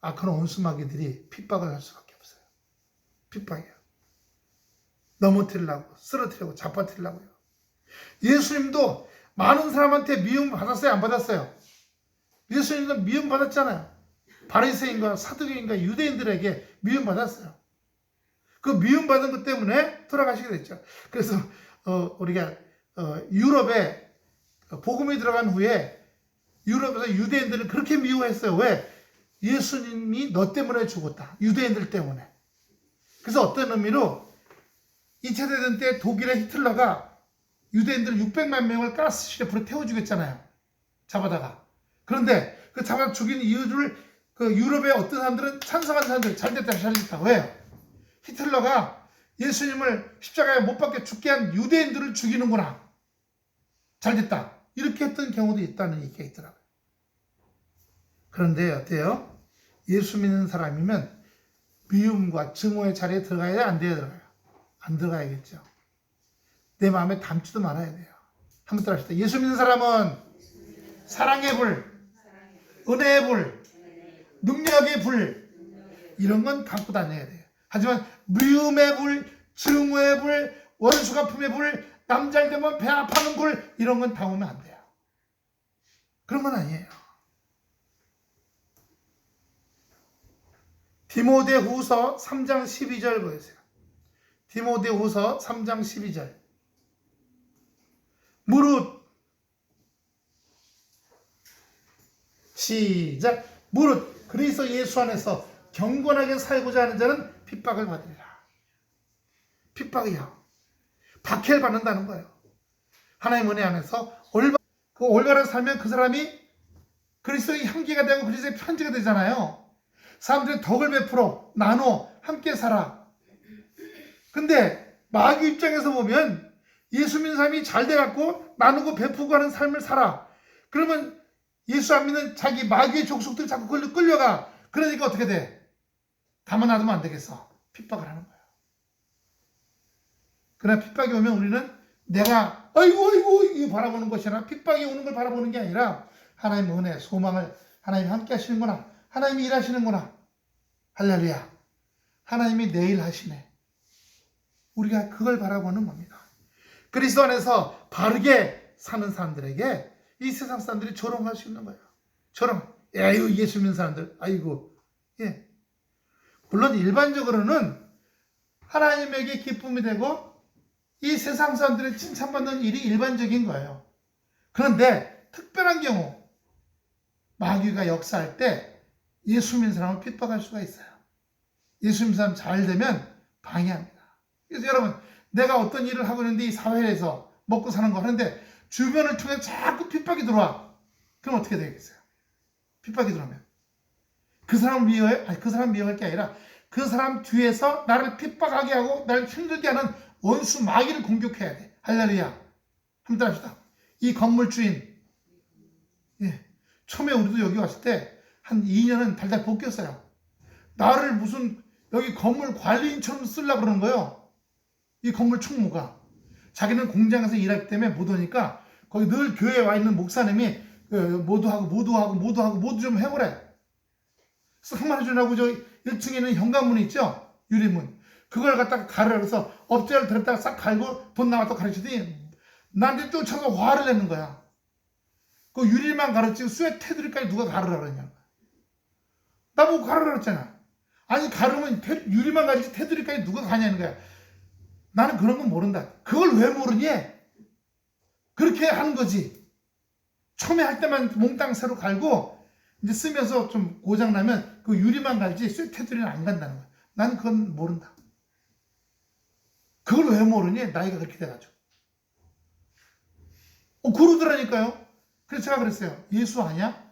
악한 원수마귀들이 핍박을 할 수밖에 없어요. 핍박이에요. 넘어뜨리려고, 쓰러뜨리려고, 잡아뜨리려고요. 예수님도 많은 사람한테 미움 받았어요? 안 받았어요? 예수님도 미움 받았잖아요. 바리새인과 사두개인과 유대인들에게 미움 받았어요. 그 미움 받은 것 때문에 돌아가시게 됐죠. 그래서 우리가 유럽에 복음이 들어간 후에 유럽에서 유대인들을 그렇게 미워했어요. 왜? 예수님이 너 때문에 죽었다. 유대인들 때문에. 그래서 어떤 의미로 2차 대전 때 독일의 히틀러가 유대인들 600만 명을 가스실에 불에 태워 죽였잖아요. 잡아다가. 그런데 그 잡아 죽인 이유를 그 유럽의 어떤 사람들은 찬성한 사람들 잘됐다 잘됐다. 왜요? 히틀러가 예수님을 십자가에 못 박게 죽게 한 유대인들을 죽이는구나. 잘됐다. 이렇게 했던 경우도 있다는 얘기가 있더라고요. 그런데 어때요? 예수 믿는 사람이면 미움과 증오의 자리에 들어가야 돼? 안 돼야 들어가요? 안 들어가야겠죠. 내 마음에 담지도 말아야 돼요. 한번 따라 합시다. 예수 믿는 사람은 사랑의 불, 은혜의 불, 능력의 불 이런 건 담고 다녀야 돼요. 하지만 미움의 불, 증오의 불, 원수가 품의 불, 남잘 되면 배 아파하는 불 이런 건 담으면 안 돼요. 그런 건 아니에요. 디모데후서 3장 12절 보세요. 디모데후서 3장 12절. 무릇. 시작. 무릇 그리스도 예수 안에서 경건하게 살고자 하는 자는 핍박을 받으리라. 핍박이야. 박해를 받는다는 거예요. 하나님 은혜 안에서 그 올바르게 살면 그 사람이 그리스도의 향기가 되고 그리스도의 편지가 되잖아요. 사람들이 덕을 베풀어 나눠 함께 살아. 근데 마귀 입장에서 보면 예수 믿는 사람이 잘 돼갖고 나누고 베푸고 하는 삶을 살아. 그러면 예수 안 믿는 자기 마귀의 족속들이 자꾸 끌려가. 그러니까 어떻게 돼? 가만 놔두면 안 되겠어. 핍박을 하는 거야. 그러나 핍박이 오면 우리는 내가 아이고 이거 바라보는 것이 아니라 핍박이 오는 걸 바라보는 게 아니라 하나님의 은혜, 소망을 하나님이 함께 하시는구나. 하나님이 일하시는구나. 할렐루야. 하나님이 내일 하시네. 우리가 그걸 바라보는 겁니다. 그리스도 안에서 바르게 사는 사람들에게 이 세상 사람들이 조롱할 수 있는 거예요. 조롱. 에휴, 예수 믿는 사람들. 아이고. 예. 물론 일반적으로는 하나님에게 기쁨이 되고 이 세상 사람들의 칭찬받는 일이 일반적인 거예요. 그런데 특별한 경우 마귀가 역사할 때 예수 믿는 사람을 핍박할 수가 있어요. 예수 믿는 사람 잘 되면 방해합니다. 그래서 여러분, 내가 어떤 일을 하고 있는데 이 사회에서 먹고 사는 거 하는데 주변을 통해 자꾸 핍박이 들어와. 그럼 어떻게 되겠어요? 핍박이 들어오면 그 사람을 미워해? 아니, 그 사람 미워할 게 아니라 그 사람 뒤에서 나를 핍박하게 하고 나를 힘들게 하는 원수 마귀를 공격해야 돼. 할렐루야. 한번 합시다. 이 건물 주인, 예, 처음에 우리도 여기 왔을 때 한 2년은 달달 볶였어요. 나를 무슨 여기 건물 관리인처럼 쓰려고 그러는 거예요. 이 건물 총무가. 자기는 공장에서 일하기 때문에 못 오니까 거기 늘 교회에 와 있는 목사님이 모두 좀 해보래. 그래서 한마디 주라고 저 1층에 있는 현관문이 있죠? 유리문. 그걸 갖다가 가르라 그래서 업자를 들었다가 싹 갈고 돈 나왔다고 가르치더니 나한테 쫓아서 화를 내는 거야. 그 유리만 가르치고 쇠 테두리까지 누가 가르라 그러냐. 나보고 가르라 그랬잖아. 아니 가르면 유리만 가르치 테두리까지 누가 가냐는 거야. 나는 그런 건 모른다. 그걸 왜 모르니? 그렇게 하는 거지. 처음에 할 때만 몽땅 새로 갈고 이제 쓰면서 좀 고장나면 그 유리만 갈지 쇠 테두리는 안 간다는 거야. 나는 그건 모른다. 그걸 왜 모르니? 나이가 그렇게 돼가지고. 그러더라니까요. 그래서 제가 그랬어요. 예수 아냐?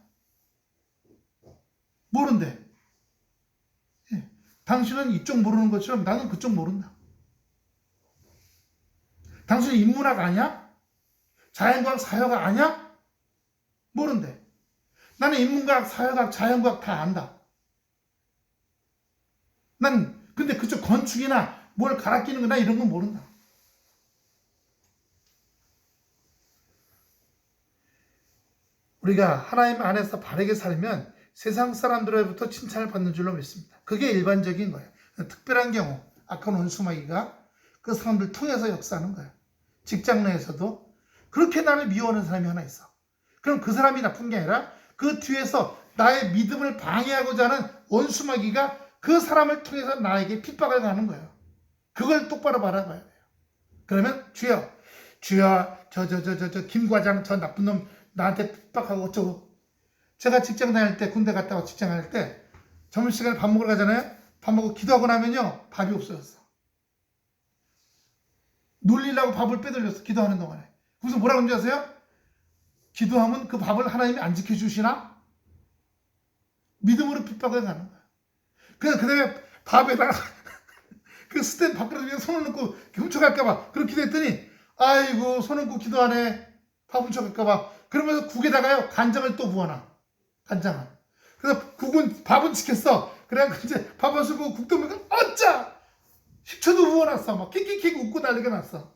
모른대. 예. 당신은 이쪽 모르는 것처럼 나는 그쪽 모른다. 당신은 인문학 아냐? 자연과학, 사회학 아냐? 모른대. 나는 인문과학, 사회학, 자연과학 다 안다. 근데 그쪽 건축이나 뭘 갈아 끼는 거나 이런 건 모른다. 우리가 하나님 안에서 바르게 살면 세상 사람들로부터 칭찬을 받는 줄로 믿습니다. 그게 일반적인 거예요. 특별한 경우 악한 원수마귀가 그 사람들 통해서 역사하는 거예요. 직장 내에서도 그렇게 나를 미워하는 사람이 하나 있어. 그럼 그 사람이 나쁜 게 아니라 그 뒤에서 나의 믿음을 방해하고자 하는 원수마귀가 그 사람을 통해서 나에게 핍박을 가는 거예요. 그걸 똑바로 바라봐야 돼요. 그러면 주여 김 과장 저 나쁜 놈 나한테 핍박하고 어쩌고. 제가 직장 다닐 때 군대 갔다 와 직장 다닐 때 점심시간에 밥 먹으러 가잖아요. 밥 먹고 기도하고 나면요 밥이 없어졌어. 놀리려고 밥을 빼돌렸어. 기도하는 동안에. 그래서 뭐라고 하는지 아세요? 기도하면 그 밥을 하나님이 안 지켜주시나? 믿음으로 핍박을 가는 거야. 그래서 그 다음에 밥에다가 그 스탠드 밥그릇 위에 손을 넣고 훔쳐갈까봐 그렇게 기도했더니 아이고 손 얹고 기도하네. 밥 훔쳐갈까봐. 그러면서 국에다가요 간장을 또 부어놔. 간장을. 그래서 밥은 지켰어. 그래갖고 이제 밥을 쓰고 국도 먹으면 어짜! 10초도 부어놨어. 막 킥킥킥 웃고 난리가 났어.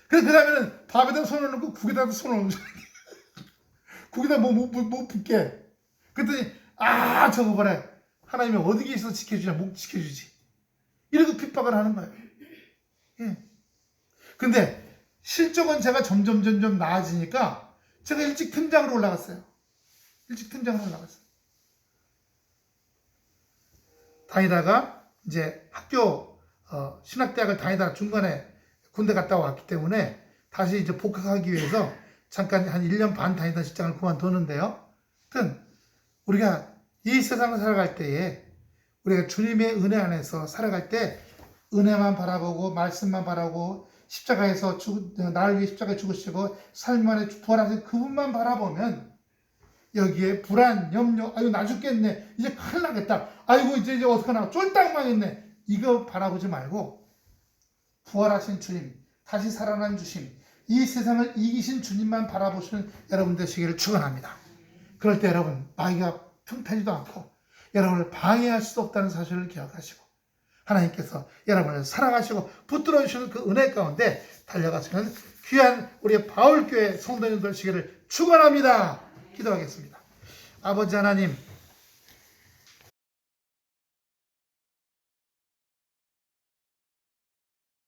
그래서 그 다음에는 밥에다 손을 넣고 국에다가 손을 얹어. 국에다 못 붓게. 그랬더니 저거 봐라. 하나님이 어디에 있어서 지켜주냐. 못 지켜주지. 이렇게 핍박을 하는 거예요. 예. 근데 실적은 제가 점점 나아지니까 제가 일찍 팀장으로 올라갔어요. 다니다가 이제 학교 신학대학을 다니다가 중간에 군대 갔다 왔기 때문에 다시 이제 복학하기 위해서 잠깐 한 1년 반 다니던 직장을 그만두는데요. 하여튼 우리가 이 세상을 살아갈 때에 우리가 주님의 은혜 안에서 살아갈 때 은혜만 바라보고 말씀만 바라고 십자가에서 나를 위해 십자가에 죽으시고 삶 안에 부활하신 그분만 바라보면 여기에 불안, 염려, 아유 나 죽겠네, 이제 큰일 나겠다, 아이고 이제 어떡하나, 쫄딱 망했네, 이거 바라보지 말고 부활하신 주님, 다시 살아난 주님, 이 세상을 이기신 주님만 바라보시는 여러분 되시기를 축원합니다. 그럴 때 여러분 마귀가 틈타지도 않고 여러분을 방해할 수 없다는 사실을 기억하시고 하나님께서 여러분을 사랑하시고 붙들어 주시는 그 은혜 가운데 달려가시는 귀한 우리 바울교회 성도님들 되시기를 축원합니다. 기도하겠습니다. 아버지 하나님,